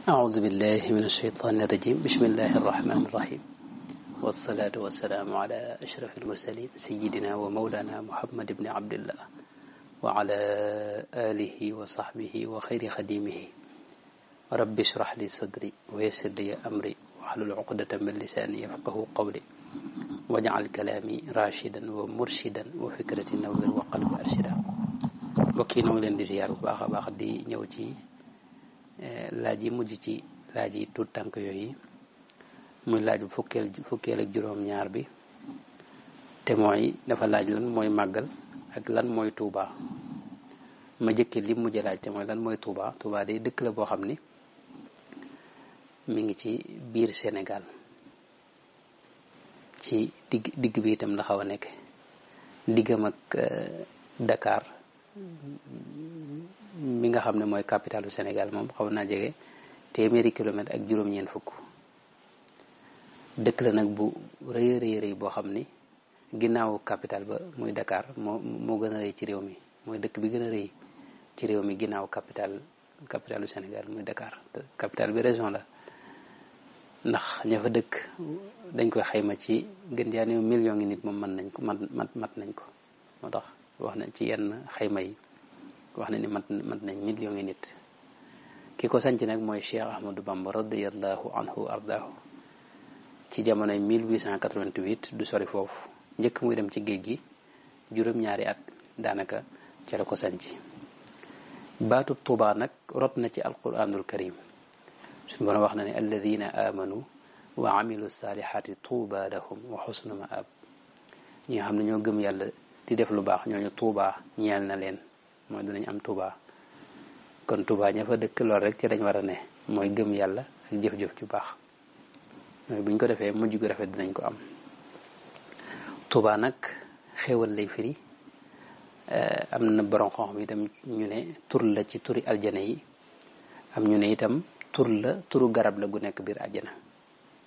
أعوذ بالله من الشيطان الرجيم بسم الله الرحمن الرحيم والصلاة والسلام على أشرف المرسلين سيدنا ومولانا محمد بن عبد الله وعلى آله وصحبه وخير خديمه رب اشرح لي صدري ويسر لي أمري واحلل عقدة من لساني يفقه قولي واجعل كلامي راشدا ومرشدا وفكرتي نور وقلبي أرشدا bokki noo ngi leen di ziar bu baax a baax di ñëw ci laaj yi mujj ci laaj yi tuut tànk yooyu muy laaj bu fukkeel ak juróom ñaar bi te mooy dafa laaj lan mooy màggal ak lan mooy Touba ma jëkke li mujj laaj te mooy lan mooy Touba. Touba day dëkk la boo xam ni mi ngi ci biir Sénégal ci digg bi itam la xaw a nekk diggam ak Dakar mi nga xam ne mooy capitalu Sénégal moom xaw naa jege téeméeri kilomètre ak juróom-ñeent fukk dëkk la nag bu rëy boo xam ni ginnaaw capital ba muy Dakar moo gën a rëy ci réew mi mooy dëkk bi gën a rëy ci réew mi ginnaaw capitalu Sénégal muy Dakar capital bi région la ndax ña fa dëkk dañ koy xayma ci gën jaa néew million ngi nit moom mën nañ ko mat nañ ko moo tax wax nañ ci yenn xayma yi wax na ni mat nañ million ngi nit ki ko sanc nag mooy Cheikh Ahmadou Bamba radiyallahu anhu ardaahu ci jamonoy 1888 du sori foofu njëkk muy dem ci géej gi juróom-ñaari at daanaka ca la ko sanc baatu Tuuba nag rot na ci alquranul karim suñu borom wax na ne alladina amanu wa amilu salihati tuuba lahum wa xusnu maab ñi nga xam ne ñoo gëm yàlla di def lu baax ñooñu Touba ñeel na leen mooy dinañ am Touba kon Touba ña fa dëkk lool rek ci lañ war a ne mooy gëm yàlla ak jëf-jëf ju baax mooy buñ ko defee mujj gu rafet dinañ ko am. Touba nag xéewal lay firi am na borom xam itam ñu ne tur la ci turi aljana yi am ñu ne itam turu garab la gu nekk biir aljana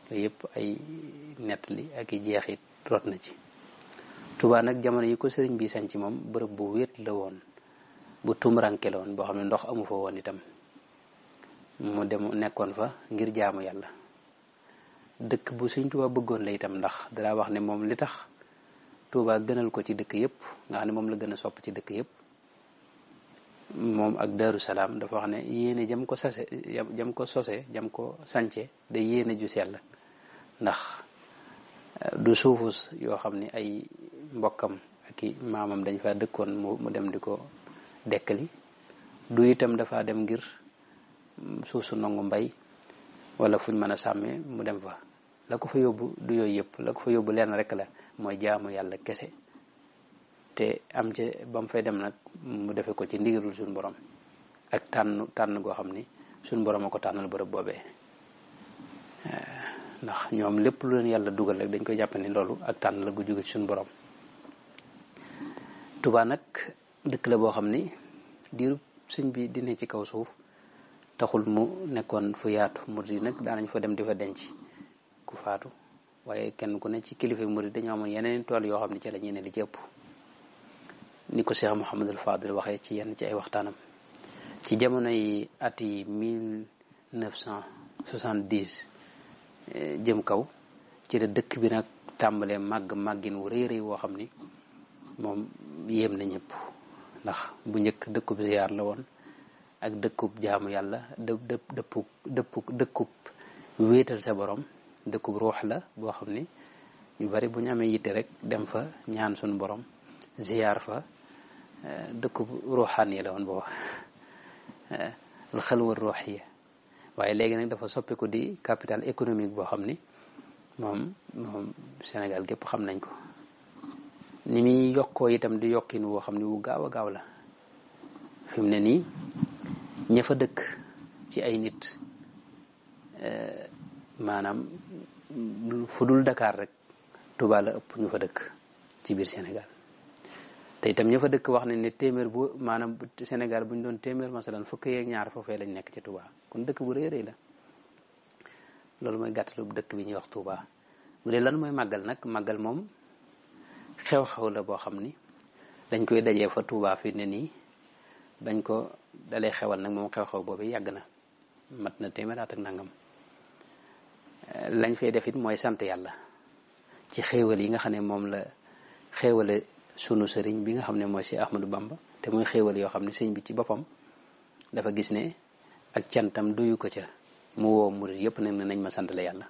yooyu yëpp ay nettali ak i jeexit rot na ci. Touba nag jamono yi ko sëriñ bi sanc moom bërëb bu wéet la woon bu tumuranke la woon boo xam ne ndox amu fa woon itam mu dem nekkoon fa ngir jaamu yàlla dëkk bu Sëriñ Touba bëggoon la itam ndax dara wax ne moom li tax Touba gënal ko ci dëkk yëpp nga xam ne moom la gën a sopp ci dëkk yëpp moom ak Daaru Salaam dafa wax ne yéene jam ko sose jam ko sance da yéene ju sell ndax du suufus yoo xam ni ay mbokkam ak i maamam dañ fa dëkkoon mu dem di ko dekkali du itam dafa dem ngir suuf su nangu mbay wala fuñ mën a sàmmee mu dem fa la ko fa yóbbu du yooyu yëpp la ko fa yóbbu lenn rek la mooy jaamu yàlla kese te am ci ba mu fay dem nag mu defe ko ci ndigalul suñu borom ak tànn goo xam ni suñu borom a ko tànnal bërëb boobee ndax ñoom lépp lu leen yàlla dugal rek dañ koy jàpp ni loolu ak tànn la gu jóge ci suñu borom. Touba nag dëkk la boo xam ni diiru sëñ bi dina ci kaw suuf taxul mu nekkoon fu yaatu murid yi nag daanañ fa dem di fa denc ku faatu waaye kenn ku ne ci kilifa murid dañoo amoon yeneen tool yoo xam ne ci la ñuy ne li ci ëpp ni ko Cheikh Mouhamadul Fadil waxee ci yenn ci ay waxtaanam ci jamono yi at yi 1970 jëm kaw ci la dëkk bi nag tàmbalee màggin wu rëy woo xam ni moom yéem na ñëpp ndax bu njëkk dëkkub ziyaar la woon ak dëkkub jaamu yàlla dëkkub wéetal sa borom dëkkub ruux la boo xam ni ñu bari bu ñu amee yitte rek dem fa ñaan suñu borom ziyaar fa dëkkub ruuxaan yi la woon booba alxalwa ruuxiya waaye léegi nag dafa soppiku di capital économique boo xam ni moom Sénégal gépp xam nañ ko ni muy yokkoo itam di yokkin woo xam ni wu gaaw a gaaw la fi mu ne nii ña fa dëkk ci ay nit maanaam fu dul Dakar rek Touba la ëpp ñu fa dëkk ci biir Sénégal te itam ña fa dëkk wax nañ ne téeméer bu maanaam Sénégal bu ñu doon téeméer masalan fukk yeeg ñaar foofee lañ nekk ci Touba kon dëkk bu rëy la loolu mooy gàttalu dëkk bi ñuy wax Touba. bu dee lan mooy màggal nag màggal moom xew-xew la boo xam ni dañ koy dajee fa Touba fi ne nii bañ ko dalee xewal nag moom xew-xew boobu yàgg na mat na téeméer at ak nangam lañ fay def it mooy sant yàlla ci xéewal yi nga xam ne moom la xéewale sunu sëriñ bi nga xam ne mooy si Ahmadou Bamba te muy xéewal yoo xam ne sëñ bi ci boppam dafa gis ne ak cantam duyu ko ca mu woo murit yëpp nag ne nañ ma sant la yàlla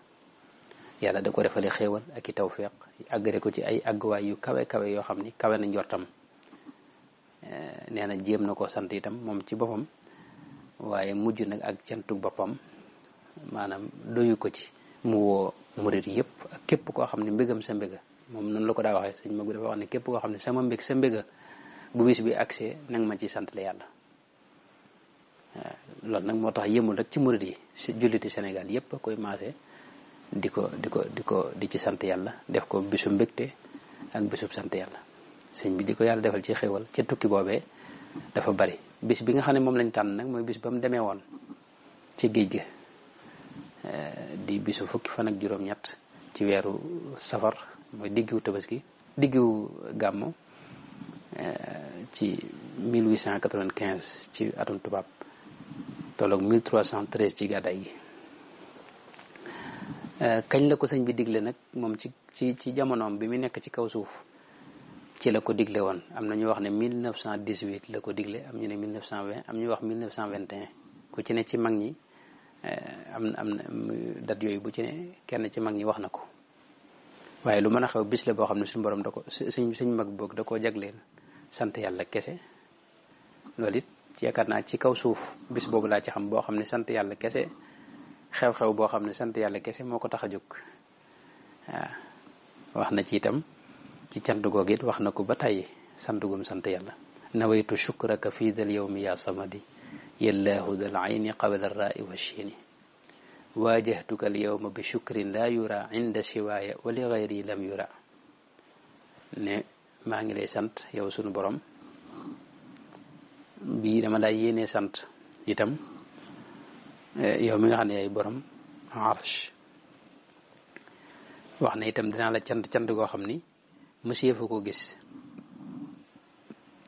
yàlla da ko defale xéewal ak i tawfeex àggale ko ci ay àgguwaay yu kawe kawe yoo xam ni kawe na njortam nee na jéem na koo sant itam moom ci boppam waaye mujj nag ak cantu boppam maanaam doyu ko ci mu woo murit yëpp ak képp koo xam ne mbégam sa mbéga moom noonu la ko daa waxee sëñ Magu dafa wax ne képp koo xam ne sama mbég sa mbéga bu bis bi accès nag ma ci sant la yàlla loolu nag moo tax yëmul rek ci murit yi si julliti Sénégal yëpp a koy maase di ci sant yàlla def ko bisu mbégte ak bisub sant yàlla sëñ bi di ko yàlla defal ci xéwal ca tukki boobee dafa bari bis bi nga xam ne moom lañ tànn nag mooy bis ba mu demee woon ci géej gi di bisu fukki fan ak juróom-ñett ci weeru safar mooy diggu tabaski diggu gàmmo ci 1895 ci atum tubaab tolloog 1313 ci gàddaay gi kañ la ko sëñ bi digle nag moom ci jamonoom bi mu nekk ci kaw suuf ci la ko digle woon am na ñu wax ne 1918 la ko digle am ñu ne 1920 am ñu wax 1921 ku ci ne ci mag ñi am na date yooyu bu ci ne kenn ci mag ñi wax na ko waaye lu mën a xew bis la boo xam ne suñu borom da ko suñ mag boog da koo jagleen sant yàlla kese loolu it yaakaar naa ci kaw suuf bis boobu laa ci xam boo xam ne sant yàlla kese xew-xew boo xam ne sant yàlla kese moo ko tax a jóg waaw wax na ci itam ci cant googu it wax na ko ba tey sant gum sant yàlla nawaytu shukraka fi dal yawmi ya samadi yallaahu dal ayni qabla rai wa shiini waajahtuka al yawma bi shukrin la yura inda siwaaya wa li gayri lam yura ne maa ngi lay sant yow sunu borom bii dama lay yéenee sant itam yow mi nga xam ne yaay borom arsh wax na itam dinaa la cant goo xam ni monsieur fa ko gis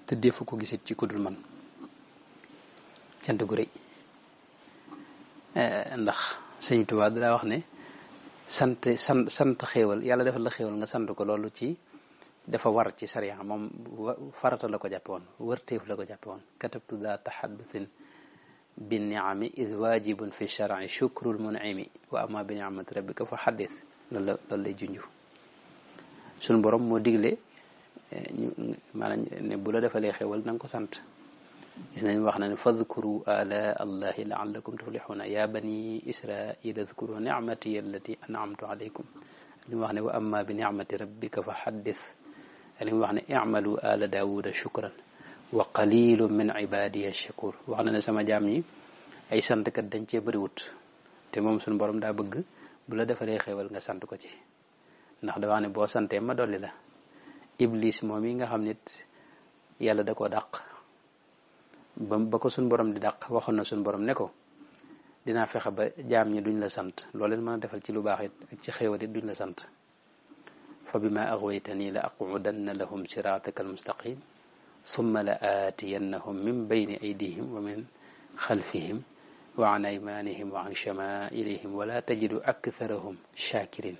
te defu ko gisit ci kudul man cant gu rëy ndax sëñ Tuubaa daa wax ne sant xéewal yàlla defal la xéewal nga sant ko loolu ci dafa war ci sariya moom farata la ko jàppe woon wërteef la ko jàppe woon katabtu daa taxaddusin bi niami id waajibun fi shar'i shukrul mun'imi wa amma bi ni'mati rabbika fa xaddis loolu lay junju suñu borom moo digle maanaam ne bu la defalee xéwal na nga ko sant gis nañ wax na ne fadkuru ala allahi laallakum tuflixuuna ya bani israila adkuru nicmati allati anamtu alaykum li mu wax ne wa amma bi nicmati rabbika fa xaddis li mu wax ne icmalu ala daawuda shukran wa qalilu min ibadiya shakur wax na ne sama jaam ñi ay santkat dañ cee bëriwut te moom suñu borom daa bëgg bu la defalee xéwal nga sant ko ci ndax da wax ne boo santee ma dolli la iblis moom yi nga xam nit yàlla da koo dàq ba ko suñ borom di dàq waxoon na suñ borom ne ko dinaa fexe ba jaam ñi duñ la sant loo leen mën a defal ci lu baax it ak ci xéewal it duñ la sant fa bima aghwaytani la aqudanna lahum sirataka almustaqim summa la aatiyannahum min bayni aydihim wa min xalfihim wa an aymanihim wa an shamailihim wala tajidu aktharahum shakirin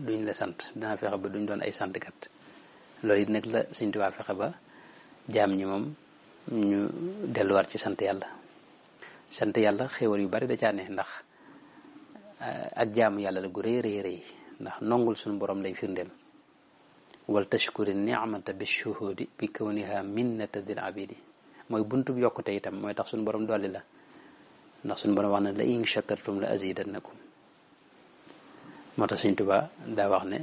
duñ la sant dinaa fexe ba duñ doon ay santkat loolu it nag la Sëñ Tuubaa fexe ba jaam ñi moom ñu delluwaat ci sant yàlla xéewal yu bari da caa ne ndax ak jaamu yàlla la gu rëy rëy ndax nongul suñu borom lay firndeel wal tashkuri ni'mata bi shuhudi bi kawniha minnata dil abidi mooy buntub yokkute itam mooy tax suñu borom dolli la ndax suñu borom wax na la in shakartum la azidannakum moo tax Sëñ Tuubaa daa wax ne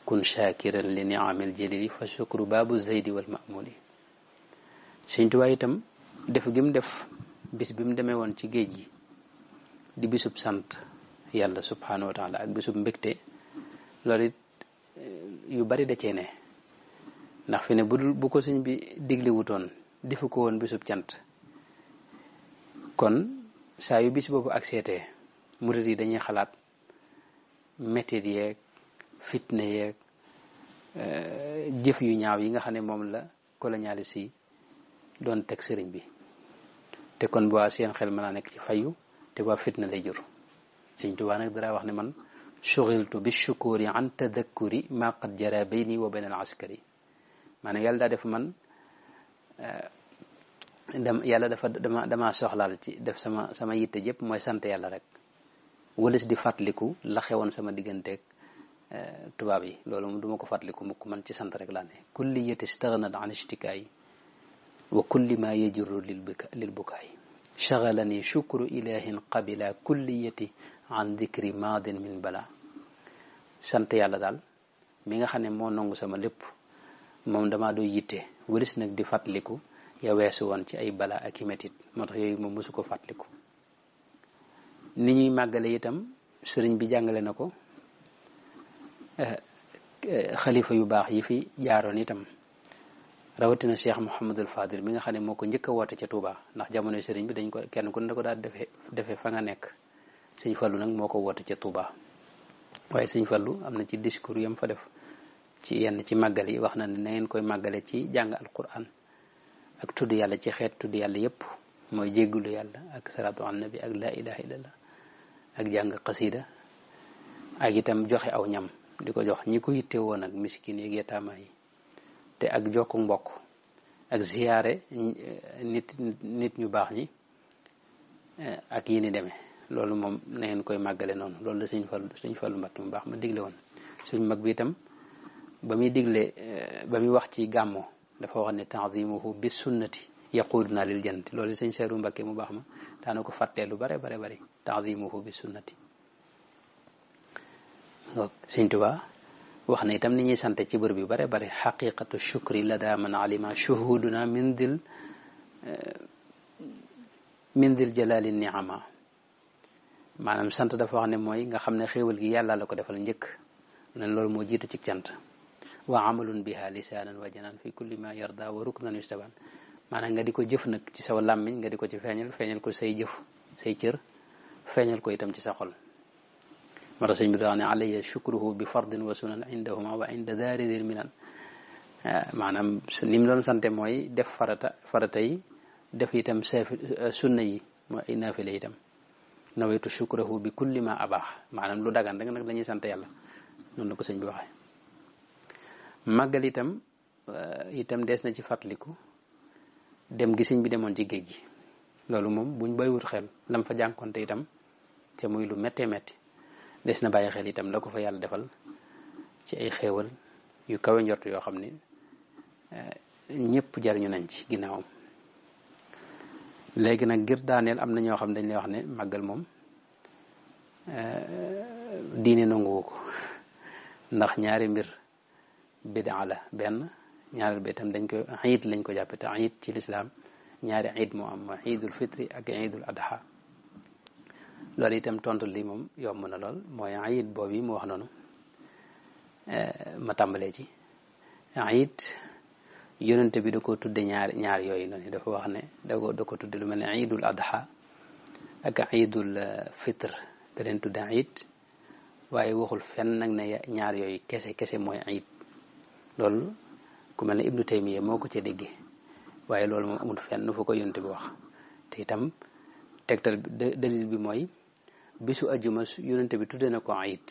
kun shakiran li ni'amil jalili fa shukru baabu zaydi wal ma'muli Sëñ Tuubaa itam def gi mu def bis bi mu demee woon ci géej gi di bisub sant yàlla subhanahu wa taala ak bisub mbégte loolu it yu bari da cee ne ndax fi ne bu ko sëñ bi digle wutoon defu ko woon bisub cant kon saa yu bis boobu ak seetee murit yi dañuy xalaat mettit yeeg fitna yeeg jëf yu ñaaw yi nga xam ne moom la colonialiste yi doon teg sëriñ bi te kon bu seen xel mën naa nekk ci fayu te waa fitna lay jur Sëñ Tuubaa nag dara wax ne man shughiltu bi shukuri an tadakkuri ma qad jara bayni wa bayna al askari maanaam yàlla daa def man yàlla dama soxlaal ci def sama yitte jëpp mooy sant yàlla rek wëlis di fàttaliku la xewoon sama digganteeg tubaab yi loolu moom du ma ko fàttaliku mukk man ci sant rek laa ne kulliyati istaghnat an ishtikaay wa kulli ma yajurru lil bukaay shaghalani shukru ilahin qabila kulliyati an dikri maadin min bala sant yàlla daal mi nga xam ne moo nangu sama lépp moom damaa doo yitte wëlis nag di fàttaliku ya weesu woon ci ay bala ak i metit moo tax yooyu moom mosu ko fàttaliku ni ñuy màggale itam sëriñ bi jàngale na ko xalifa yu baax yi fi jaaroon itam rawatina Cheikh Mouhamadul Fadil mi nga xam ne moo ko njëkk a woote ca Touba ndax jamono sëriñ bi dañ ko kenn ku ne da ko daal defee fa nga nekk sëñ Fallu nag moo ko woote ca Touba waaye sëñ Fallu am na ci discours yam fa def ci yenn ci màggal yi wax na ne na ngeen koy màggale ci jàng alquran ak tudd yàlla ci xeet tudd yàlla yépp mooy jéggulu yàlla ak salaatu ala nabi ak la ilaha illallah ak jàng xasida ak itam joxe aw ñam di ko jox ñi ko yitte woon ak miskin yeeg yetaama yi te ak jokku mbokk ak ziyaare nit ñu baax ñi ak yi ni demee loolu moom na ngeen koy màggale noonu loolu la Sëñ Fallu Mbakke mu baax ma digle woon suñ mag bi itam ba muy digle ba muy wax ci gàmmo dafa wax ne ta'zimuhu bis sunnati yaquduna lil jannati loolu Sëñ Seeru Mbakke mu baax ma daana ko fàttee lu bare bari ta'zimuhu bis sunnati Sëñ Tuubaa wax na itam ni ñuy sante ci bër bi bare xaqiqatu shukri lada man alima shuhuduna min dil jalali ni'ama maanaam sant dafa wax ne mooy nga xam ne xéewal gi yàlla la ko defal njëkk nen loolu moo jiitu ci cant wa amalun biha lisaanan wa janaan fi kulli ma yarda wa ruknan yustaban maanaam nga di ko jëf nag ci saw làmmiñ nga di ko ci feeñal ko say jëf say cër feeñal ko itam ci sa xol moo tax sëñ bi daa ne alayya shukruhu bi fardin wa sunan indahuma wa inda daridil minan maanaam ni mu doon sante mooy def farata yi def itam sunna yi mooy ay naafile itam nawaytu shukrahu bi kulli ma abaax maanaam lu dagan rek nag la ñuy sant yàlla noonu la ko sëñ bi waxee màggal itam des na ci fàttaliku dem gi sëñ bi demoon ci géej gi loolu moom buñ baywut xel lam fa jànkonte itam te muy lu méttee métti des na bàyyi xel itam la ko fa yàlla defal ci ay xéewal yu kawe njort yoo xam ni ñëpp jariñu nañ ci ginnaawam léegi nag ngir daaneel am na ñoo xam dañ lay wax ne màggal moom diine nanguwu ko ndax ñaari mbir bidaa la benn ñaareel bi itam dañ ko iid lañ ko jàppe te iid ci lislaam ñaari iid moo am mooy iidul fitri ak iidul adha loolu itam tontu li moom yomb na lool mooy iid boobu yi mu wax noonu ma tàmbalee ci iid yonente bi da ko tudde ñaar yooyu noonu dafa wax ne da ko tudde lu mel ne iidul adha ak iidul fitr da leen tudde iid waaye waxul fenn nag ne ñaar yooyu kese mooy iid loolu ku mel ne ibnu taymiya moo ko ca déggee waaye loolu moom amul fenn fu ko yonente bi wax te itam tegtal dalil bi mooy bisu ajjuma yonente bi tudde na ko iid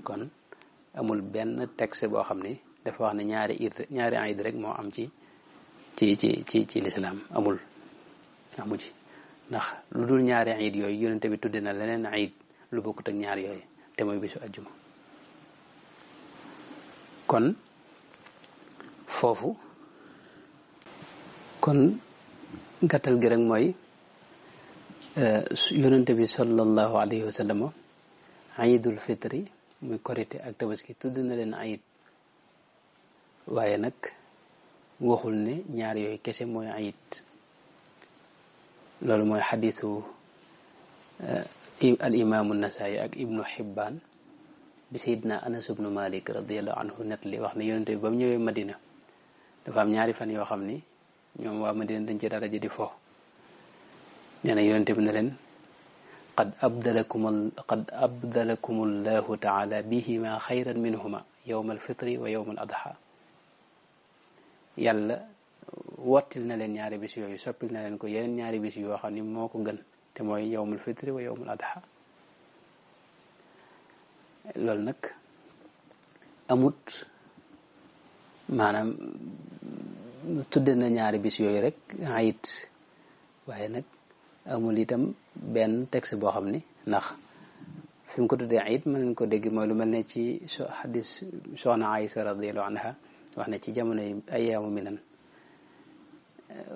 kon amul benn texte boo xam ne dafa wax ne ñaari iid rek moo am ci lislaam amu ci ndax lu dul ñaari iid yooyu yonente bi tudde na leneen iid lu bokkut ak ñaar yooyu te mooy bisu ajjuma kon foofu kon gàttal gi rek mooy yonente bi sallallahu alayhi wa sallam iidul fitri muy korite ak tabaski tudd na leen iid waaye nag waxul ne ñaar yooyu kese mooy iid loolu mooy xadiisu al imaamu nasaayi ak ibnu xibbaan bi sayidna anas ibnu malik radiallahu anhu net li wax ne yonente bi ba mu ñëwee madina dafa am ñaari fan yoo xam ni ñoom waa madina dañ ci dara ji di fo nee na yonente bi ne leen qad abdalakum allahu taala bihima xayran minhuma yowma alfitri wa yowma al adha yàlla wottil na leen ñaari bis yooyu soppil na leen ko yeneen ñaari bis yoo xam ni moo ko gën te mooy yawmul fitri wa yawmul adha loolu nag amut maanaam tudde na ñaari bis yooyu rek ayit waaye nag amul itam benn texte boo xam ni ndax fi mu ko tuddee ayit mën nañ ko dégg mooy lu mel ne ci xadis soxna Aïsa radiyallahu anha wax ne ci jamono yi ayyaamu minan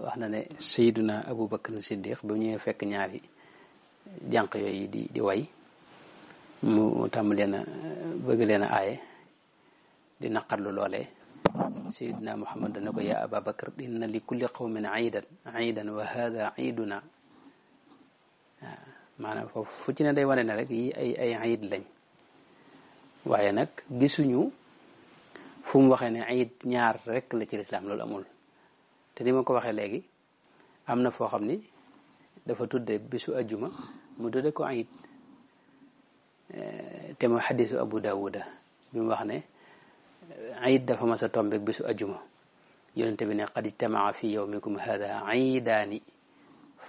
wax na ne Sayyiduna Abu Bakr Siddiq ba ñëwee fekk ñaari jànq yooyu di way mu tàmm leen a bëgg leen a aaye di naqarlu loolee Sayyiduna Muhammad dana ko yaa Aba Bakr inna li kulli qawmin iidan wa hada iiduna waaw maanaam foofu fu ci ne day wane ne rek yi ay iid lañ waaye nag gisuñu fu mu waxee ne iid ñaar rek la ci lislaam loolu amul te ni ma ko waxee léegi am na foo xam ni dafa tudde bisu ajjuma mu tudde ko iid te mooy xadisu Abu Dawuda bi mu wax ne iid dafa mas a tombeek bisu ajjuma yonente bi ne qad ijtamaa fi yawmikum hada iidaani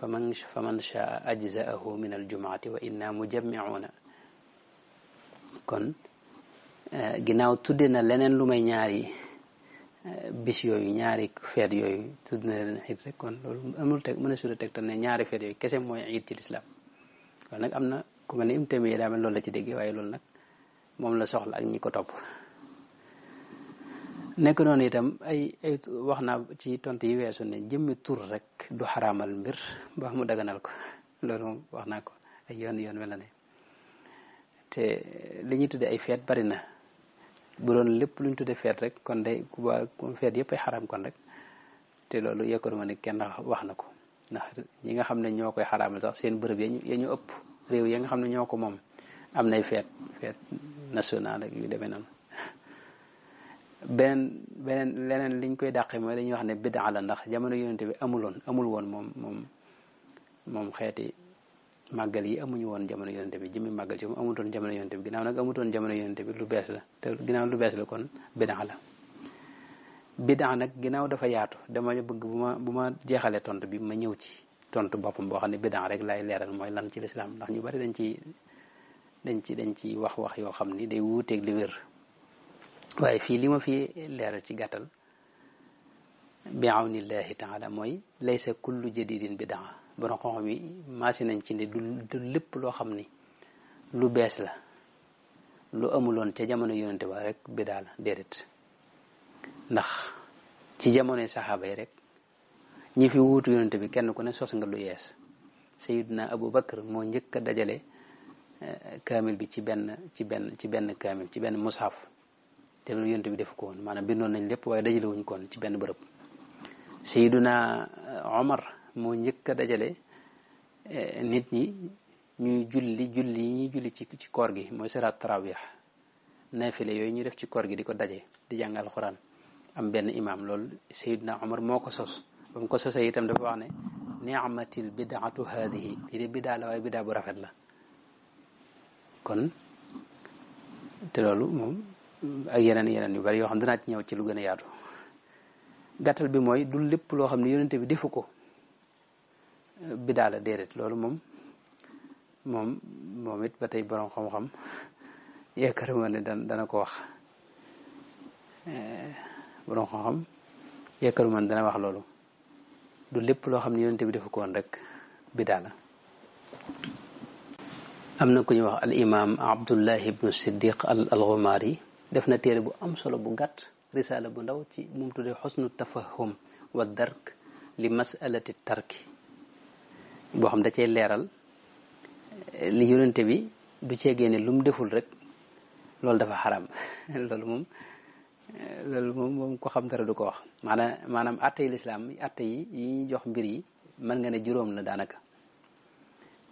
faman shaa ajzaahu min aljumaati wa inna mujammiuuna kon ginnaaw tudde na leneen lu may ñaari bis yooyu ñaari feet yooyu tudd na leen iid rek kon loolu amul teg mën a suda tegtal ne ñaari feet yooyu kese mooy iid ci lislaam loolu nag am na ku mel ne Ibnu Taymiyya daa mel loolu la ci déggee waaye loolu nag moom la soxla ak ñi ko topp nekk noonu itam ay wax naa ci tontu yi weesu ne jëmmi tur rek du xaraamal mbir ba mu daganal ko loolu moom wax naa ko ay yoon mel na ne te li ñuy tudde ay feet bari na bu doon lépp lu ñu tudde feet rek kon day kuba feet yëpp ay xaraam kon rek te loolu yekkaruma ne kenn wax na ko ndax ñi nga xam ne ñoo koy xaraamal sax seen bërëb ya ñu ëpp réew ya nga xam ne ñoo ko moom am nay feet national ak yu demee noonu beneen leneen liñ koy dàqee mooy dañuy wax ne bid'a la ndax jamono yonente bi amul woon moom xeeti màggal yi amuñu woon jamono yonente bi jëmmi màggal ci moom amutoon jamono yonente bi ginnaaw nag amutoon jamono yonente bi lu bees la te ginnaaw lu bees la kon bid'a la bid'a nag ginnaaw dafa yaatu dama bëgg bu ma jeexalee tontu bi ma ñëw ci tontu boppam boo xam ne bid'a rek lay leeral mooy lan ci lislaam ndax ñu bari dañ ci wax yoo xam ni day wuuteeg li wér waaye fii li ma fi leeral ci gàttal bi awnillahi taala mooy laysa kullu jadidin bid'a borom xam-xam yi maasi nañ ci ne du lépp loo xam ni lu bees la lu amuloon ca jamono yonente ba rek bid'a la déedéet ndax ci jamonoy saxaaba yi rek ñi fi wuutu yonente bi kenn ku ne sos nga lu yees Sayyiduna Abu Bakr moo njëkk a dajale kaamil bi ci benn kaamil ci benn mushaf te loolu yonent bi def ko woon maanaam bindoon nañ lépp waaye dajale wuñ koon ci benn bërëb Sayyiduna Omar moo njëkk a dajale nit ñi ñuy julli ci koor gi mooy salaat tarawih naafile yooyu ñuy def ci koor gi di ko daje di jàng alxuraan am benn imam loolu Sayyiduna Omar moo ko sos ba mu ko sosee itam dafa wax ne ni'matil bid'atu haadihi lii de bid'a la waaye bid'a bu rafet la kon te loolu moom ak yeneen yu bari yoo xam danaa ci ñëw ci lu gën a yaatu gàttal bi mooy du lépp loo xam ne yonente bi defu ko bidaa la déedéet loolu moom it ba tey borom xam-xam yaakaaruma ne dana ko wax borom xam-xam yaakaaruma ne dana wax loolu du lépp loo xam ne yonente bi defu ko woon rek bidaa la am na ku ñuy wax al imam Abdullah ibnu Siddiq al Ghumari def na téere bu am solo bu gàtt risala bu ndaw ci mu tuddee xusnu tafahum wa dark li masalati tarki boo xam da cay leeral li yonente bi du ceegee ne lu mu deful rek loolu dafa xaram loolu moom ko xam dara du ko wax maanaam atte yi lislaam atte yi ñuy jox mbir yi mën nga ne juróom la daanaka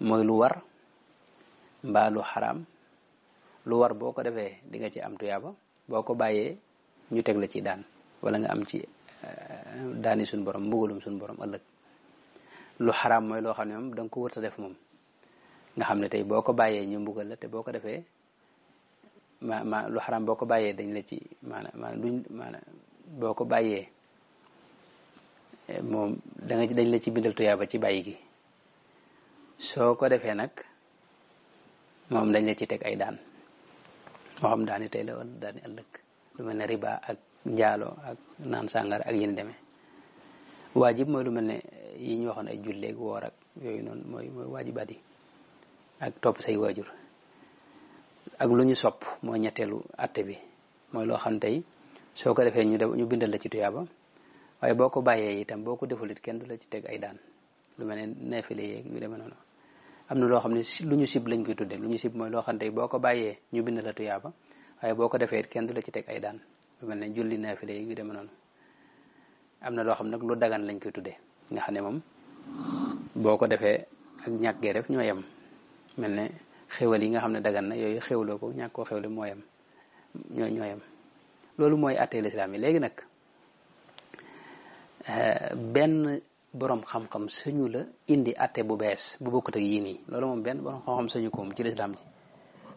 mooy lu war mbaa lu xaraam lu war boo ko defee di nga ci am tuyaaba boo ko bàyyee ñu teg la ci daan wala nga am ci daani suñ borom mbugalum suñ borom ëllëg lu xaraam mooy loo xam ne moom da nga ko wër sa def moom nga xam ne tey boo ko bàyyee ñu mbugal la te boo ko defee lu xaraam boo ko bàyyee dañ la ci maanaam boo ko bàyyee moom dañ la ci bindal tuyaaba ci bàyyi gi soo ko defee nag moom dañ la ci teg ay daan moo xam daani tey la wala daani ëllëg lu mel ne riba ak njaalo ak naan sàngara ak yéen demee waajib mooy lu mel ne yi ñu waxoon ay julleeg woor ak yooyu noonu mooy waajibaat yi ak topp say waajur ak lu ñu sopp mooy ñetteelu atte bi mooy loo xam tey soo ko defee ñu bindal la ci tuyaaba waaye boo ko bàyyee itam boo ko deful it kenn du la ci teg ay daan lu mel ne neefile yeeg yu demee noonu am na loo xam ne lu ñu sib lañ koy tudde lu ñu sib mooy loo xam ne tey boo ko bàyyee ñu bindal la tuyaaba waaye boo ko defee it kenn du la ci teg ay daan lu mel ne julli neefile yeeg yu demee noonu am na loo xam nag lu dagan lañ koy tuddee nga xam ne moom boo ko defee ak ñàkk gee def ñoo yem mel ne xéwal yi nga xam ne dagan na yooyu xéwloo ko ñàkk koo xéwle moo yem ñoo yem loolu mooy attee lislaam yi léegi nag benn borom xam-xam suñu la indi atte bu bees bu bokkut ak yii nii loolu moom benn borom xam-xam suñu ko moom ci lislaam ji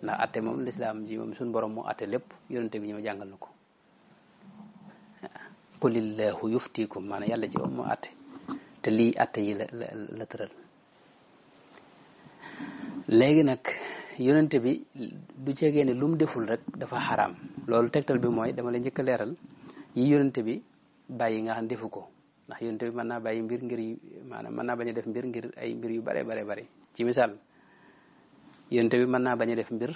ndax atte moom lislaam ji moom suñu borom moo atte lépp yonente bi ñëw jàngal na ko qulillahu yuftikum maanaam yàlla ci moom moo atte te lii atte yi la tëral léegi nag yonente bi du ceegee ne lu mu deful rek dafa xaraam loolu tegtal bi mooy dama la njëkk a leeral yi yonente bi bàyyi nga xam defu ko ndax yonente bi mën naa bàyyi mbir ngir yi maanaam mën naa bañ a def mbir ngir ay mbir yu bare bare bare ci misaal yonente bi mën naa bañ a def mbir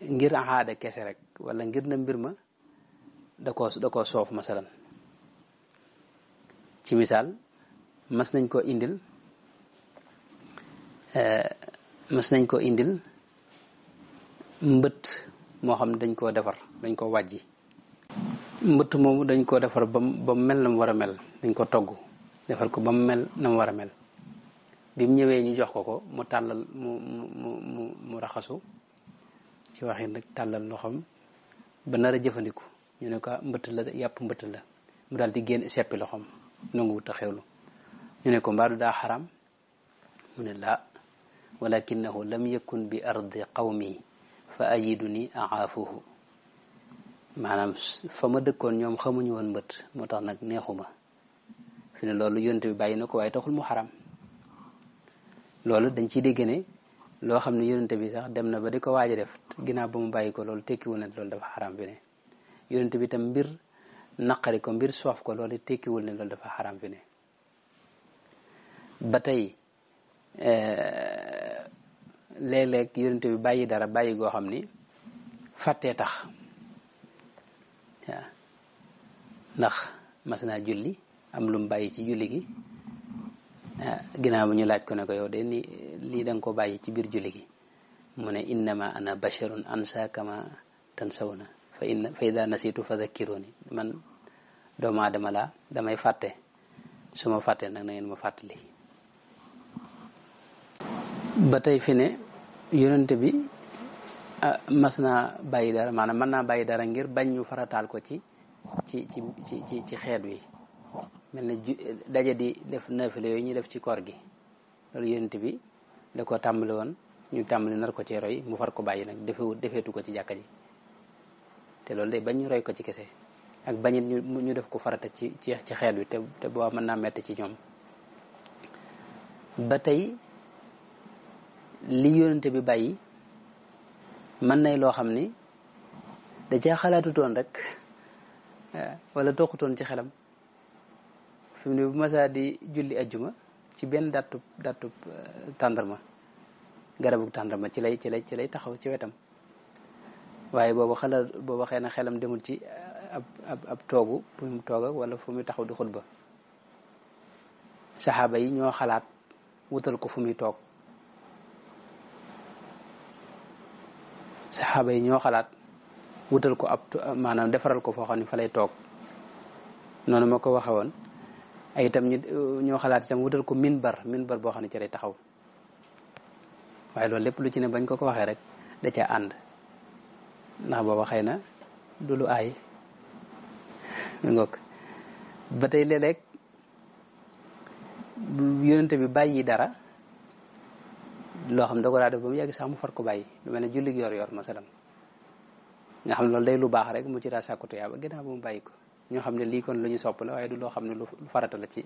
ngir aada kese rek wala ngir na mbir ma da koo soof masalan ci misaal mas nañ koo indil mbët moo xam ne dañ koo defar dañ koo wàjji mbëtt moomu dañ koo defar ba mu mel na mu war a mel dañ ko togg defar ko ba mu mel na mu war a mel bi mu ñëwee ñu jox ko mu tàllal mu raxasu ci waxin rek tàllal loxoom ba nar a jëfandiku ñu ne ko mbëtt la yàpp mbëtt la mu daal di génn seppi loxoom nanguwut a xewlu ñu ne ko mbaadu daa xaram mu ne laa walakinahu lam yakun bi ardi qawmi fa ayiduni aafuhu maanaam fa ma dëkkoon ñoom xamuñu woon mbët moo tax nag neexuma fi ne loolu yonte bi bàyyi na ko waaye taxul mu xaram loolu dañ ciy dégg ne loo xam ne yonente bi sax dem na ba di ko waaj a def ginnaaw ba mu bàyyi ko loolu tekkiwul ne loolu dafa xaram fi ne yonente bi tam mbir naqari ko mbir soof ko loolu tekkiwul ne loolu dafa xaram fi ne ba tey léeg-léeg yonente bi bàyyi dara bàyyi goo xam ni fàttee tax waaw ndax mas naa julli am lu mu bàyyi ci julli gi ginnaaw bi ñu laaj ko ne ko yow de ni lii da nga ko bàyyi ci biir julli gi mu ne innama ana basharun ansa kama tansawna fa ida nasitu fa dhakkiruni man doomu aadama laa damay fàtte su ma fàttee nag na ngeen ma fàttali ba tey fi ne yonente bi mas naa bàyyi dara maanaam mën naa bàyyi dara ngir bañ ñu farataal ko ci xeet wi mel ne daje di def naafile yooyu ñu def ci koor gi loolu yonente bi da ko tàmbali woon ñu tàmbali nar ko ci roy mu far ko bàyyi nag defeetu ko ci jàkka ji te loolu day bañ ñu roy ko ci kese ak bañit ñu def ko farata ci xeet wi te boo mën naa metti ci ñoom ba tey li yonente bi bàyyi mën nay loo xam ni da caa xalaatutoon rek wala toxutoon ci xelam fi mu ne bu masaa di julli ajjuma ci benn dattub tàndarma garabug tàndarma ci lay taxaw ci wetam waaye boobu xëy na xelam demul ci ab toogu fu mu toog ak wala fu muy taxaw di xutba saxaaba yi ñoo xalaat wutal ko fu muy toog saxaaba yi ñoo xalaat wutal ko maanaam defaral ko foo xam ne fa lay toog noonu ma ko waxe woon ay itam ñoo xalaat itam wutal ko minbar boo xam ne ci lay taxaw waaye loolu lépp lu ci ne bañ ko waxee rek da ca ànd ndax booba xëy na du lu aay mi ngoog ba tey léeg-léeg yonente bi bàyyi dara loo xam da ko daa def ba mu yàgg sax mu far ko bàyyi lu mel ne julli yor masalan nga xam ne loolu day lu baax rek mu ci daa sàkku tuyaaba ginnaaw ba mu bàyyi ko ñoo xam ne lii kon lu ñu sopp la waaye du loo xam ne lu farata la ci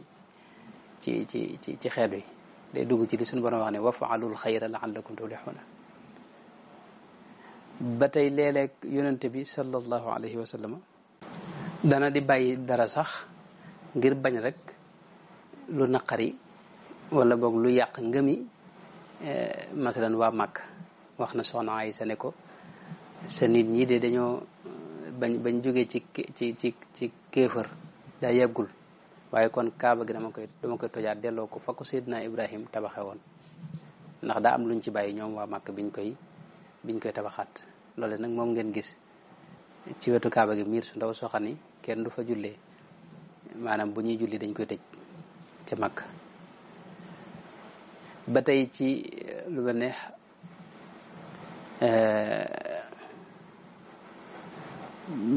xeet wi day dugg ci li suñu borom wax ne wafaalul xayra laallakum tuflixuuna ba tey léeg-léeg yonente bi sallallahu alayhi wa sallam dana di bàyyi dara sax ngir bañ rek lu naqari wala boog lu yàq ngëmi masalan waa Màkk wax na soxna Aysa ne ko sa nit ñi de dañoo bañ jógee ci kéefër daa yàggul waaye kon kaaba gi dama koy tojaat delloo ko fa ko Seydina Ibrahim tabaxe woon ndax daa am luñ ci bàyyi ñoom waa Màkk biñ koy tabaxaat loolu nag moom ngeen gis ci wetu kaaba gi miir su ndaw soo xam ni kenn du fa jullee maanaam bu ñuy julli dañ koy tëj ca Màkk ba tey ci lu mel ne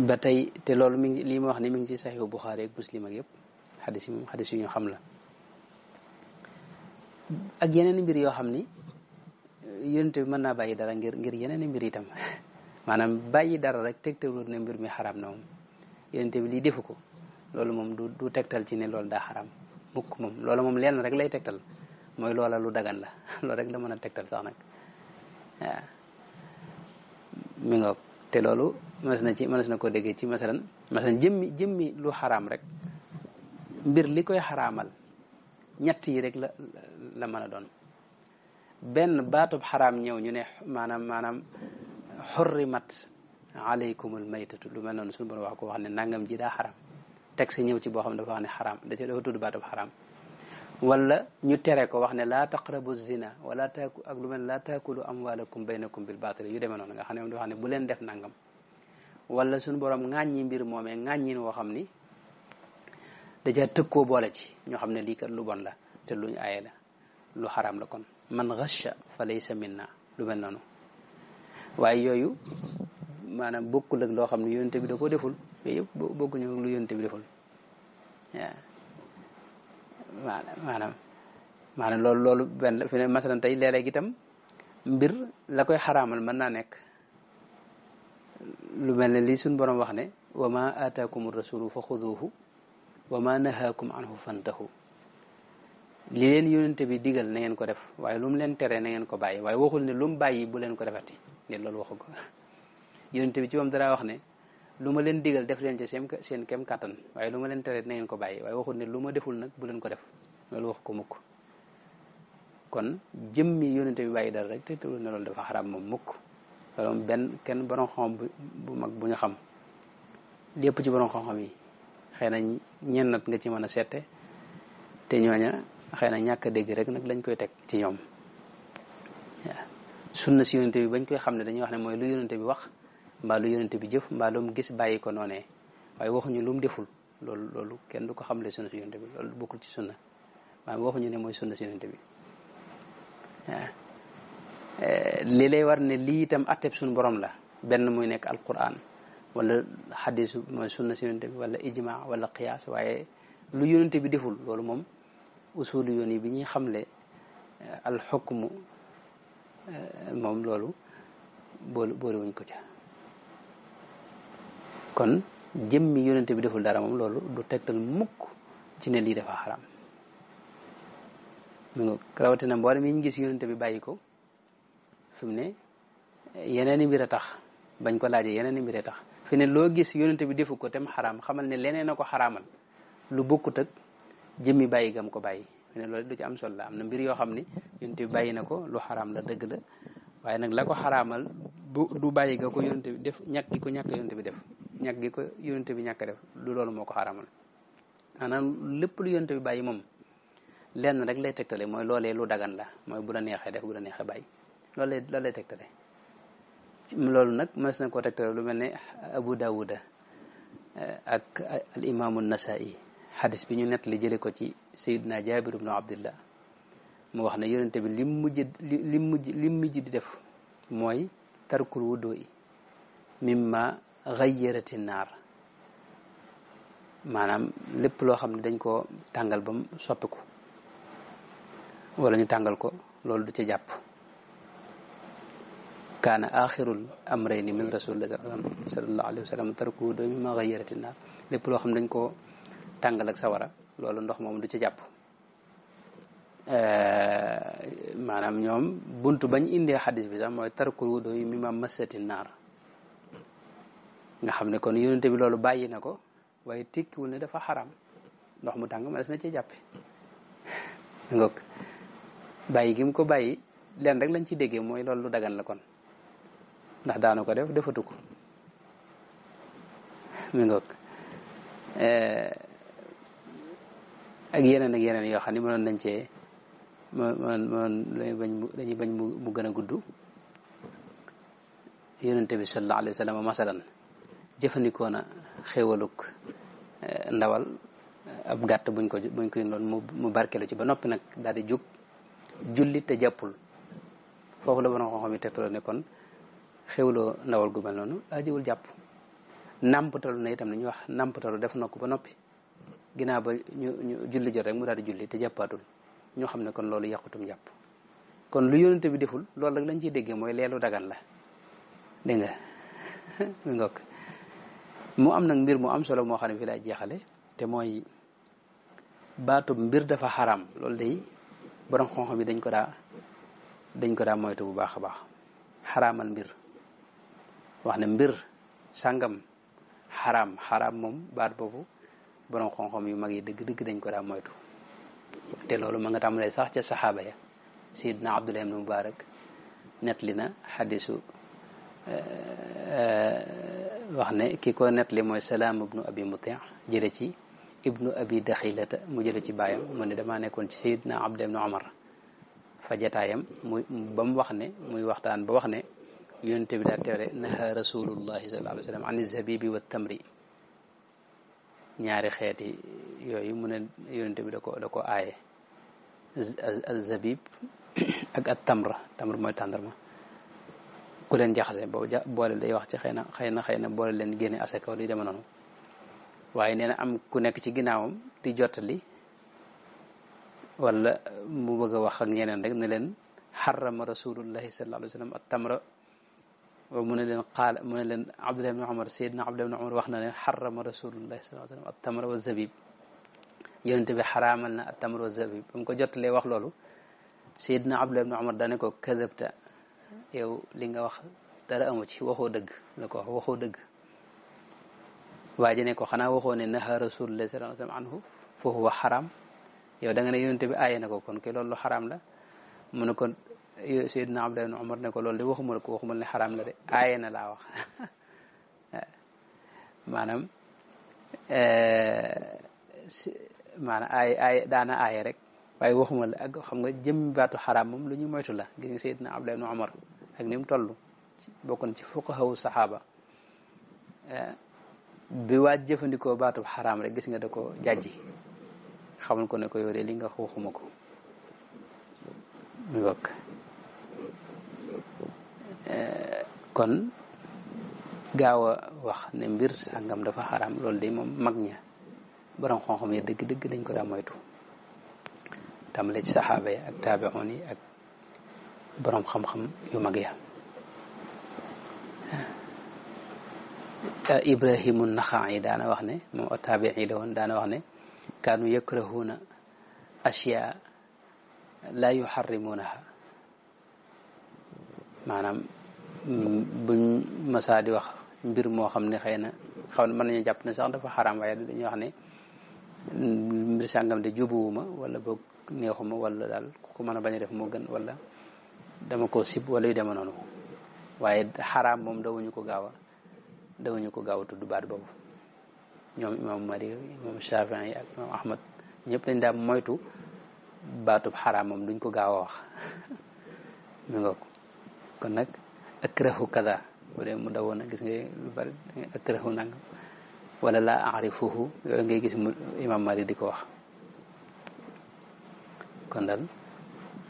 ba tey te loolu mi ngi lii ma wax ni mi ngi ci Saxiixu Buxaari ak Muslim ak yëpp xadis yu ñu xam la ak yeneen mbir yoo xam ni yonent bi mën naa bàyyi dara ngir yeneen mbir itam maanaam bàyyi dara rek tegtalul ne mbir mi xaraam na moom yonent bi lii defu ko loolu moom du tegtal ci ne loolu daa xaraam mukk moom loolu moom lenn rek lay tegtal mooy loola lu dagan la loolu rek la mën a tegtal sax nag waaw mi ngoog te loolu mënees na koo déggee ci masalan jëmmi lu xaraam rek mbir li koy xaraamal ñett yi rek la mën a doon benn baatub xaraam ñëw ñu ne maanaam xurrimat alaykumul maytatu lu mel noonu suñu borom wax ne nangam ji daa xaraam teg sa ñëw ci boo xam ne dafa wax ne xaraam dafa tudd baatub xaraam wala ñu tere ko wax ne laa taqrabu zina wala taaku ak lu mel ne laa taakulu amwalakum baynakum bil baatil yu demee noonu nga xam ne moom dafa wax ne bu leen def nangam wala suñu borom ŋàññi mbir moomee ŋàññin woo xam ni dajaa tëkkoo boole ci ñoo xam ne lii kat lu bon la te luñ aaye la lu xaraam la kon man ghasha fa laysa minna lu mel noonu waaye yooyu maanaam bokkul ak loo xam ne yonente bi da ko deful yooyu yëpp bokkuñu ak lu yonente bi deful waaw maanaam loolu benn fi ne masalan tey léeg-léeg itam mbir la koy xaraamal mën naa nekk lu mel ne lii suñ borom wax ne wa ma ataakum rasulu fa xuduhu wa ma nahaakum anhu fantahu li leen yonente bi digal na ngeen ko def waaye lu mu leen tere na ngeen ko bàyyi waaye waxul ne lu mu bàyyi bu leen ko defati ne loolu waxu ko yonente bi ci moom dara wax ne lu ma leen digal def leen ci seen kem kàttan waaye lu ma leen tere na ngeen ko bàyyi waaye waxul ne lu ma deful nag bu leen ko def loolu wax ko mukk kon jëmmi yonente bi bàyyi dara rek te teewul ne loolu dafa xaraam moom mukk loolu moom benn kenn borom xam bu mag bu ñu xam lépp ci borom xam-xam yi xëy na ñennat nga ci mën a seete te ñooña xëy na ñàkk a dégg rek nag lañ koy teg ci ñoom waaw sunna si yonente bi bañ koy xam ne dañuy wax ne mooy lu yonente bi wax mbaa lu yonente bi jëf mbaa lu mu gis bàyyi ko noonee waaye waxuñu lu mu deful loolu kenn du ko xamle sunna si yonente bi loolu bokkul ci sunna waaye waxuñu ne mooy sunna si yonente bi waaw li lay war ne lii itam atteb suñu borom la benn muy nekk alquran wala xadisu mooy sunna si yonente bi wala ijma wala qiyaas waaye lu yonente bi deful loolu moom usulu yoon yi bi ñuy xamle alxukmu moom loolu boolewuñ ko ca kon jëmmi yonente bi deful dara moom loolu du tegtal mukk ci ne lii dafa xaram mi nga rawatina mboolem yi ñu gis yonente bi bàyyi ko fi mu ne yeneen i mbir a tax bañ ko laajee yeneen i mbir a tax fi ne loo gis yonente bi defu ko tem xaraam xamal ne leneen a ko xaraamal lu bokkut ak jëmmi bàyyi gam ko bàyyi fi ne loolu du ci am solo la am na mbir yoo xam ni yonente bi bàyyi na ko lu xaraam la dëgg la waaye nag la ko xaraamal du bàyyi ga ko yonente bi def ñàkk gi ko ñàkk yonente bi def ñàkk gi ko yonente bi ñàkk def du loolu moo ko xaraamal maanaam lépp lu yonente bi bàyyi moom lenn rek lay tegtale mooy loolee lu dagan la mooy bu la neexee def bu la neexee bàyyi loolu lay tegtale loolu nag mës na koo tegtale lu mel ne Abu Dawuda ak al imaamu Nasaa'i xadis bi ñu nettali jële ko ci Sayyidina Jaabir ibnu Abdillah mu wax ne yonente bi lim mujj di def mooy tarkul wuddoo yi mimma gayyarati naar maanaam lépp loo xam ne dañ koo tàngal ba mu soppiku wala ñu tàngal ko loolu du ca jàpp kaana axirul amrayni min rasulillahi sallallahu alayhi wa sallam tarkuhu do mimma ghayyarati naar lépp loo xam dañ koo tàngal ak sawara loolu ndox moom du ci jàpp maanaam ñoom buntu bañ indee xadis bi sax mooy tarkul wudu mimma massati naar nga xam ne kon yonente bi loolu bàyyi na ko waaye tekkiwul ne dafa xaram ndox mu tàng ma des na ci jàppe ngoog bàyyi gi mu ko bàyyi leen rek lañ ci déggee mooy loolu lu dagan la kon ndax daana ko def defatu ko mi ngoog ak yeneen yoo xam ne mënoon nañ cee dañuy bañ mu gën a gudd yonente bi sallallahu alayhi wa sallam masalan jëfandikoo na xéewaluk ndawal ab gàtt buñ ko loon mu barkelu ci ba noppi nag daal di jóg julli te jàppul foofu la borom xam-xam yi tegtaloo ne kon xéwloo ndawal gu mel noonu ajiwul jàpp nàmpatalu na itam ne ñu wax nàmpatalu def na ko ba noppi ginnaaw ba ñu julli jot rek mu daal di julli te jàppaatul ñu xam ne kon loolu yàqutum jàpp kon lu yonente bi deful loolu rek lañ ciy déggee mooy leelu dagan la dégg nga mi ngokk mu am nag mbir mu am solo moo xam ne fii laay jeexale te mooy baatub mbir dafa xaram loolu day borom xam-xam yi dañ ko daa moytu bu baax a baax xaraamal mbir wax ne mbir sàngam xaraam moom baat boobu borom xam-xam yu mag yi dëgg dañ ko daa moytu te loolu ma nga tàmbalee sax ca saxaaba ya Seydina Abdullah ibn Mubarak nettali na xadisu wax ne ki ko nettali mooy Salaam ibnu Abi Muti' jële ci ibnu Abi Daxilata mu jële ci baayam mu ne damaa nekkoon ci Seydina Abdullah ibn Umar fa jataayam ba mu wax ne muy waxtaan ba wax ne yonente bi daa tere naha rasulullahi sallallahu alayhi wa sallam an zabibi wa tamri ñaari xeeti yooyu mu ne yonente bi da ko aaye zabib ak at tamr mooy tàndarma ku leen jaxase boole day wax ci xëy na boole leen génne asaka wala yu deme noonu waaye nee na am ku nekk ci ginnaawam di jottali wala mu bëgg a wax ak ñeneen rek ne leen xarama rasulullahi sallallahu alayhi wa sallam at tamra mu ne leen Abdullah ibn Umar Seydina Abdullah ibn Umar wax na ne xarama rasulullahi sallallahu alayhi wa sallam at tamra wa zabib yonente bi xaraamal na at tamra wa zabib ba mu ko jottalee wax loolu Seydina Abdullah ibn Umar dane ko kadabta yow li nga wax dara amu ci waxoo dëgg la ko wax waxoo dëgg waa ji ne ko xanaa waxoo ne naha rasulullahi sallallahu alayhi wa sallam anhu fa huwa xaraam yow da nga ne yonente bi aaye na ko kon ke loolu xaraam la mu ne ko Seydina Abdullah ibn Umar ne ko loolu de waxuma ne xaraam la de aaye na laa wax maanaam aaye daana aaye rek waaye waxuma la ak xam nga jëmmi baatu xaraam moom lu ñu moytu la gis nga Seydina Abdullah ibn Umar ak ni mu toll bokkoon ci fuqahawu saxaaba bi waaj jëfandikoo baatu xaraam rek gis nga da ko jàjji xamal ko ne ko yow de li nga waxuma ko mu bokk kon gaaw a wax ne mbir sàngam dafa xaraam loolu de moom mag ña borom xam-xam yi dëgg dañ ko daa moytu tàmbale ci saxaaba yi ak taabi'un yi ak borom xam-xam yu mag ya Ibrahimu Naxa'i daana wax ne moom taabi'i la woon daana wax ne kaanu yakrahuuna ashyaa laa yuharrimuunaha maanaam buñ masaa di wax mbir moo xam ne xëy na mën nañu jàpp ne sax dafa xaraam waaye dañuy wax ne mbir sàngam de jubuwuma wala boog neexuma wala daal ku ko mën a bañ a def moo gën wala dama ko sib wala yu deme noonu waaye xaraam moom dawuñu ko gaaw a tudd baat boobu ñoom imam Malik imam Shafi'i yi ak imam Ahmad ñëpp dañ daa moytu baatub xaraam moom duñ ko gaaw a wax mi nga ko kon nag akrahu kaza bu dee mu dawoon gis nga lu bari akrahu nangam wala laa arifuhu yooyu ngay gis imam Malik di ko wax kon daal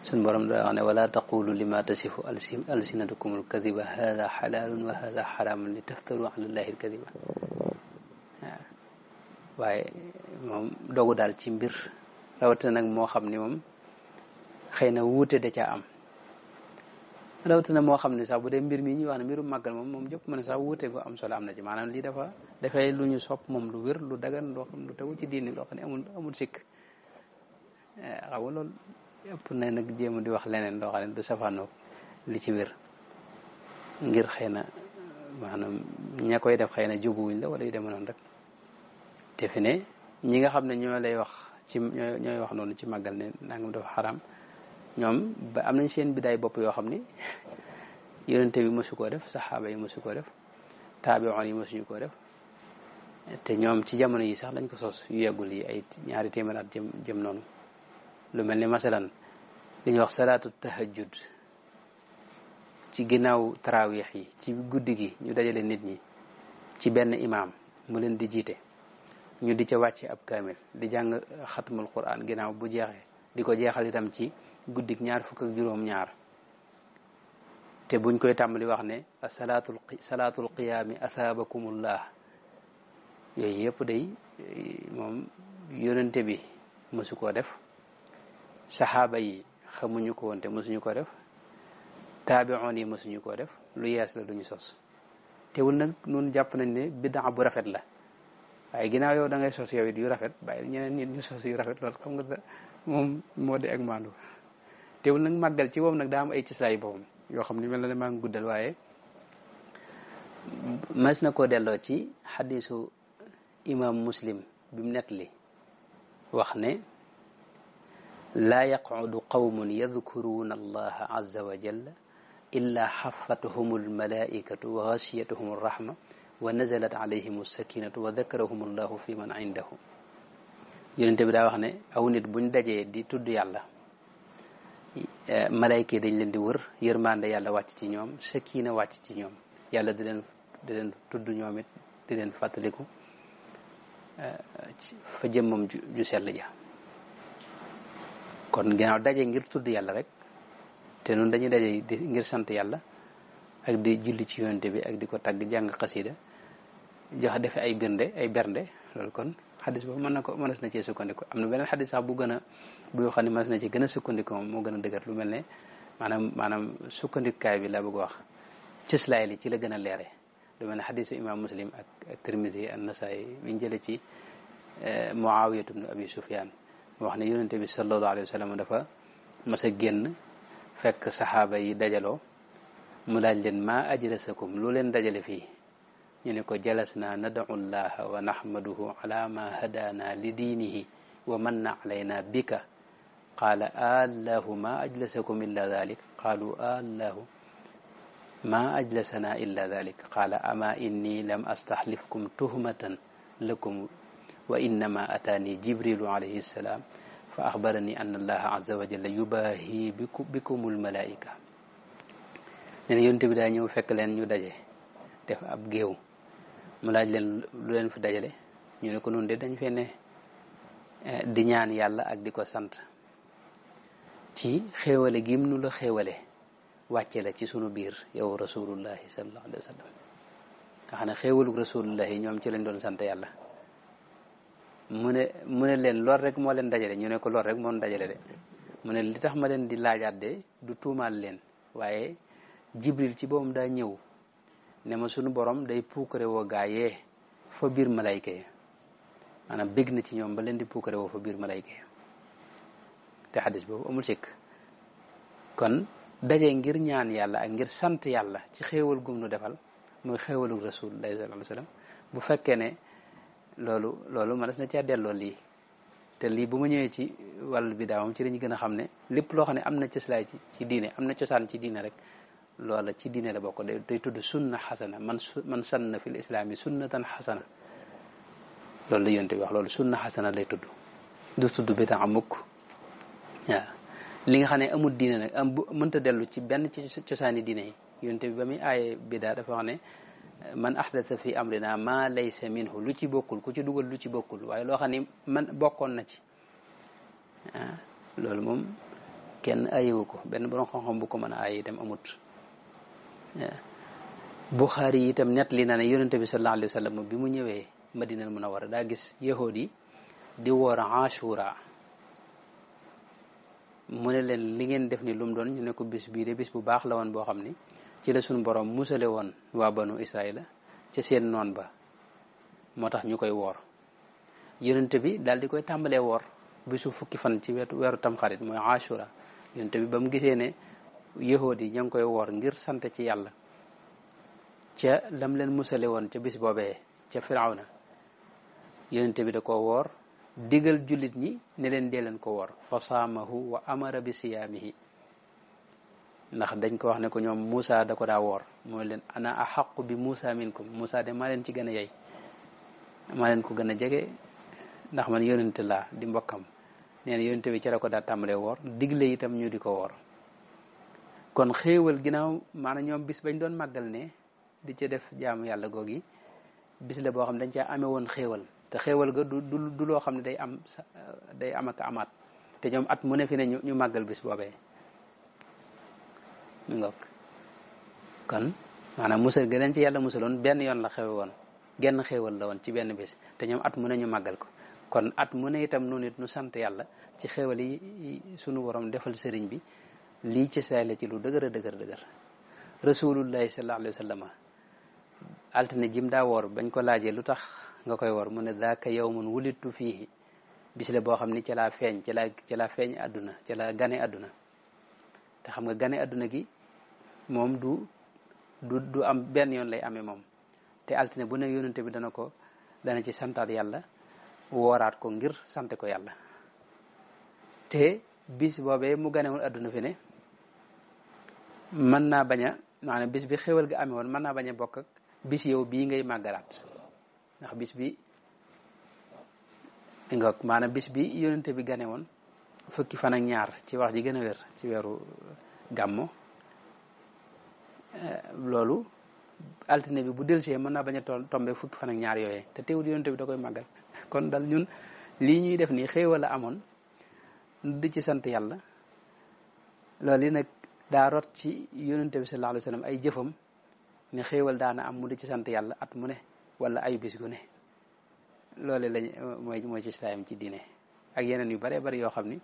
suñ borom da wax ne wala taqulu lima tasifu alsinatukum alkadiba hada xalaalun wa hada xaraamun li taftaru ala allahi alkadiba waaw waaye moom dogu daal ci mbir rawatina nag moo xam ni moom xëy na wuute da caa am rawatina moo xam ne sax bu dee mbir mi ñuy wax ne mbirum màggal moom jëpp mën a sax wuute gu am solo am na ci maanaam lii dafay lu ñu sopp moom lu wér lu dagan loo xam lu tegu ci diini loo xam ne amul sikk xam nga loolu ëpp na nag jéem di wax leneen loo xam ne du safaanoog li ci wér ngir xëy na maanaam ña koy def xëy na jubuwuñ la wala yu demee noonu rek te fi ne ñi nga xam ne ñoo lay wax ci ñooy wax noonu ci màggal ne nangam dafa xaram ñoom ba am nañ seen bidaay bopp yoo xam ni yonente bi mosu koo def saxaaba yi mosu koo def taabi'oon yi mosuñu koo def te ñoom ci jamono yi sax lañ ko sos yu yeggul yi ay ñaari téeméer at jëm noonu lu mel ni masalan li ñuy wax salaatu tahajjud ci ginnaaw tarawih yi ci guddi gi ñu dajale nit ñi ci benn imaam mu leen di jiite ñu di ca wàcce ab kaamil di jàng xatmul quran ginnaaw bu jeexee di ko jeexal itam ci guddik ñaar fukk ak juróom ñaar te buñ koy tàmbali wax ne salaatul qiyaami asaabakumullah yooyu yëpp day moom yonente bi mosu koo def saxaaba yi xamuñu ko woon te mosuñu ko def taabi'oon yi mosuñu koo def lu yees la duñu sos teewul nag nun jàpp nañ ne bidaa bu rafet la waaye ginnaaw yow da ngay sos yow it yu rafet bàyyi ñeneen nit ñu sos yu rafet loolu xam nga moom moo di ak maandu teewul nag màggal ci moom nag daa am ay cislaay boppam yoo xam ni mel na ne maa ngi guddal waaye mas na koo delloo ci xadisu imam muslim bi mu nettali wax ne laa yaqudu qawmun yadkuruuna allaha azza wa jalla illa xafathum almalaikatu wa xashiyatuhum arrahma wa nazalat alayhim alsakinatu wa dakarahum allahu fi man indahu yonente bi daa wax ne aw nit buñ dajee di tudd yàlla malayka yi dañ leen di wër yërmande yàlla wàcc ci ñoom sakina wàcc ci ñoom yàlla di leen tudd ñoom it di leen fàttaliku fa jëmmam ju sell ja kon ginnaaw daje ngir tudd yàlla rek te noonu dañuy daje ngir sant yàlla ak di julli ci yonente bi ak di ko tagg jàng xasida jox defe ay bernde loolu kon xadis boobu mënees na cee sukkandiku am na beneen xadis sax bu xam ne mënees na ci gën a sukkandiku moom moo gën a dëgër lu mel ne maanaam sukkandikukaay bi la bëgg wax cëslaay li ci la gën a leere lu mel ne xadisu imam muslim ak tirmisi an nasaayi biñ jële ci muawiyatu ibnu abi sufyan mu wax ne yonente bi sallallahu alayhi wa sallam dafa mas a génn fekk saxaaba yi dajaloo mu laaj leen maa ajlasakum lu leen dajale fii ñu ne ko jalasna nad'u llaha wa nahmaduhu ala ma hadana li diinihi wa manna alayna bika qaala allahu ma ajlasakum illa dhalik qaalu allahu ma ajlasana illa dhalik qaala ama inni lam astahlifkum tuhmatan lakum wa innama ataani jibrilu alayhi salam fa axbarani anna allaha azza wa jalla yubahi bikumul malaika ne na yonte bi daa ñëw fekk leen ñu daje def ab géew mu laaj leen lu leen fi dajale ñu ne ko noonu de dañ fee ne di ñaan yàlla ak di ko sant ci xéewale gim nu la xéewale wàcce la ci sunu biir yow rasulullahi sallallahu alayhi wa sallam nga xam ne xéewalug rasulullahi ñoom ci lañ doon sant yàlla mu ne leen lool rek moo leen dajale ñu ne ko lool rek moo dajale de mu ne li tax ma leen di laajaat de du tuumaal leen waaye jibril ci boppam daa ñëw ne ma sunu borom day puukare woo gaayee fa biir malayka yi maanaam bég na ci ñoom ba leen di puukare woo fa biir malayka yi te xadis boobu amul sikk kon daje ngir ñaan yàlla ak ngir sant yàlla ci xéewal gum nu defal muy xéewalu rasulullahi sallallahu alayhi wasallam bu fekkee ne loolu ma des na caa delloo lii te lii bu ma ñëwee ci wàllu bidaawam ci lañu gën a xam ne lépp loo xam ne am na cëslaay ci diine am na cosaan ci diine rek loola ci diine la bokk day tudd sunna xasana man sanna fil islaami sunnatan xasana loolu la yonte bi wax loolu sunna xasana lay tudd du tudd bidaa mukk waaw li nga xam ne amul diine nag mënta dellu ci benn ci cosaani diine yi yonte bi ba muy aaye bidaa dafa wax ne man ahdatha fi amrina ma laysa minhu lu ci bokkul ku ci dugal lu ci bokkul waaye loo xam ne man bokkoon na ci loolu moom kenn ayewu ko benn borom xam-xam bu ko mën a aye itam amut Buxaari yi itam net li na ne yonente bi sallallahu alayhi wa sallam bi mu ñëwee Madinal Munawwara daa gis yahood yi di woor Ashura mu ne leen li ngeen def ni lu mu doon ñu ne ko bis bii de bis bu baax la woon boo xam ni ci la suñu borom musale woon waa banu Israila ca seen noon ba moo tax ñu koy woor yonente bi daal di koy tàmbalee woor bisu fukki fan ci weeru tamxarit mooy Ashura yonente bi ba mu gisee ne yahood yi ña ngi koy woor ngir sant ci yàlla ca lam leen musale woon ca bis boobee ca Firawna yonente bi da ko woor digal jullit ñi ne leen dee leen ko woor fa saamahu wa amara bi siyaamihi ndax dañ ko wax ne ko ñoom Moussa da ko daa woor mooy leen ana axaqu bi Moussa minkum Moussa de maa leen ci gën a yey maa leen ko gën a jege ndax man yonente laa di mbokkam nee na yonente bi ci la ko daa tàmbalee woor digle itam ñu di ko woor kon xéewal ginnaaw maanaam ñoom bis bañ doon màggal ne di ca def jaamu yàlla googi bis la boo xam dañ caa amee woon xéewal te xéewal ga du loo xam ne day am ak amaat te ñoom at mu ne fi ne ñu màggal bis boobee mu ngoog kon maanaam musal ga leen ci yàlla musaloon benn yoon la xewe woon genn xéewal la woon ci benn bis te ñoom at mu ne ñu màggal ko kon at mu ne itam noonu it nu sant yàlla ci xéewal yi sunu borom defal sëriñ bi lii ci saay la ci lu dëgër a dëgër rasulullahi sallallahu alayhi wa sallam altine jim daa woor bañ ko laajee lu tax nga koy woor mu ne daaka yawmun wulittu fiihi bis la boo xam ni ci laa feeñ ci laa feeñ àdduna ci laa gane àdduna te xam nga gane àdduna gi moom du am benn yoon lay amee moom te altine bu ne yonente bi dana ci santaat yàlla wooraat ko ngir sante ko yàlla te bis boobee mu ganewul àdduna fi ne mën naa bañ a maanaam bis bi xéwal ga amee woon mën naa bañ a bokk ak bis yow bii ngay màggalaat ndax bis bi nga maanaam bis bi yonente bi gane woon fukki fan ak ñaar ci wax ji gën a wér ci weeru gàmmo loolu altine bi bu delsee mën naa bañ a tombe fukki fan ak ñaar yooyee te teewul yonente bi da koy màggal kon dal ñun lii ñuy def nii xéewal a amoon di ci sant yàlla loolu yi nag daa rot ci yonente bi sallallahu alayhi wa sallam ay jëfam ne xéewal daana am mu di ci sant yàlla at mu ne wala ay bis gu ne loolu lañ mooy ci islaam ci diine ak yeneen yu bare bari yoo xam ni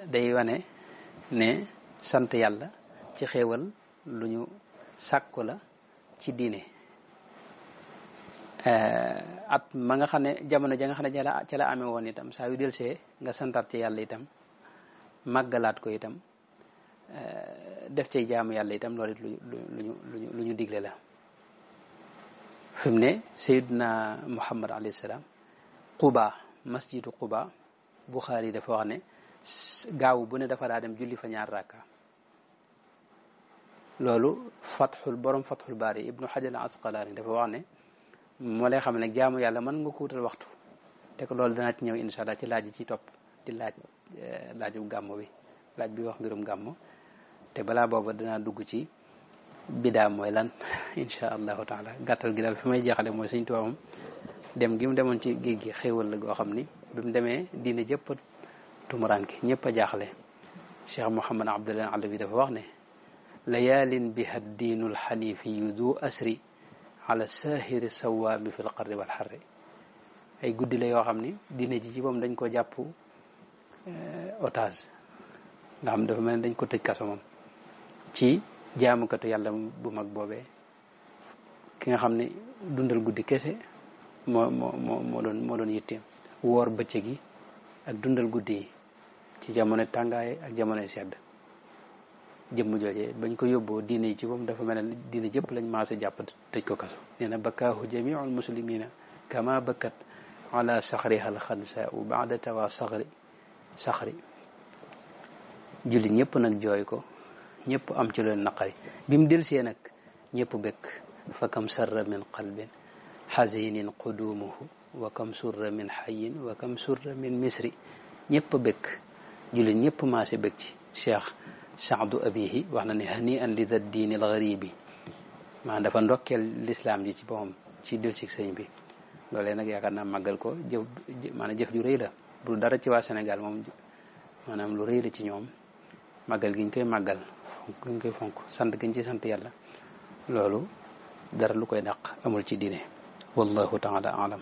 day wane ne sant yàlla ci xéewal lu ñu sàkku la ci diine at ma nga xam ne jamono ja nga xam ne ca la amee woon itam saa yu delsee nga santaat ci yàlla itam màggalaat ko itam def cay jaamu yàlla itam loolu it lu ñu digle la fi mu ne Seydina Muhammad alayhi salaam Quba masjidu Quba Buxaari dafa wax ne gaaw bu ne dafa daa dem julli fa ñaar rakka loolu borom Fathul Baari Ibnu Hajar al Asqalaani dafa wax ne moo lay xam ne jaamu yàlla mën nga ko wutal waxtu te ko loolu danaa ci ñëw incha allah ci laaj yi ci topp di laaju gàmmo bi laaj bi wax mbirum gàmmo te balaa booba danaa dugg ci bidaa mooy lan incha allahu taala gàttal gi daal fi may jeexale mooy Sëñ Tuubaa moom dem gi mu demoon ci géej gi xéewal la goo xam ni bi mu demee diine jëpp a tumuranke ñëpp a jaaxle Cheikh Mouhamad Abdullah Alawi dafa wax ne layaalin biha diinul xanifiyu du asri ala sahiri sawaami fi l qarri wal xarri ay guddi la yoo xam ni diine ji ci moom dañ ko jàpp otage nga xam dafa mel ne dañ ko tëj kaso moom ci jaamukatu yàlla bu mag boobee ki nga xam ne dundal guddi kese moo doon yitteem woor bëccëg yi ak dundal guddi yi ci jamono tàngaay ak jamono sedd jëmm joojee bañ ko yóbboo diine yi ci moom dafa mel ne diine jëpp lañ maase jàpp tëj ko kaso nee na bakkaahu jamiul muslimina kama bakkat ala saxriha alxansaau baada tawa saxri julli ñëpp nag jooy ko ñëpp am ci leen naqari bi mu delsee nag ñëpp bëkk fa kam sarra min qalbin xasinin qudumuhu wa kam surra min xayin wa kam surra min misri ñëpp bëkk julli ñëpp maase bëkk ci cheikh saadu abihi wax na ne hani an li da diini algaribi maa dafa ndokkeel l'islam ji ci boppam ci delsi sëñ bi loolee nag yaakaar naa màggal ko jëf ju rëy la bu dara ci waa Sénégal moom maanaam lu rëy la ci ñoom màggal gi ñu koy màggal fonk gi ñu koy fonk sant gi ñu ci sant yàlla loolu dara lu koy dàq amul ci diine wallahu taala alam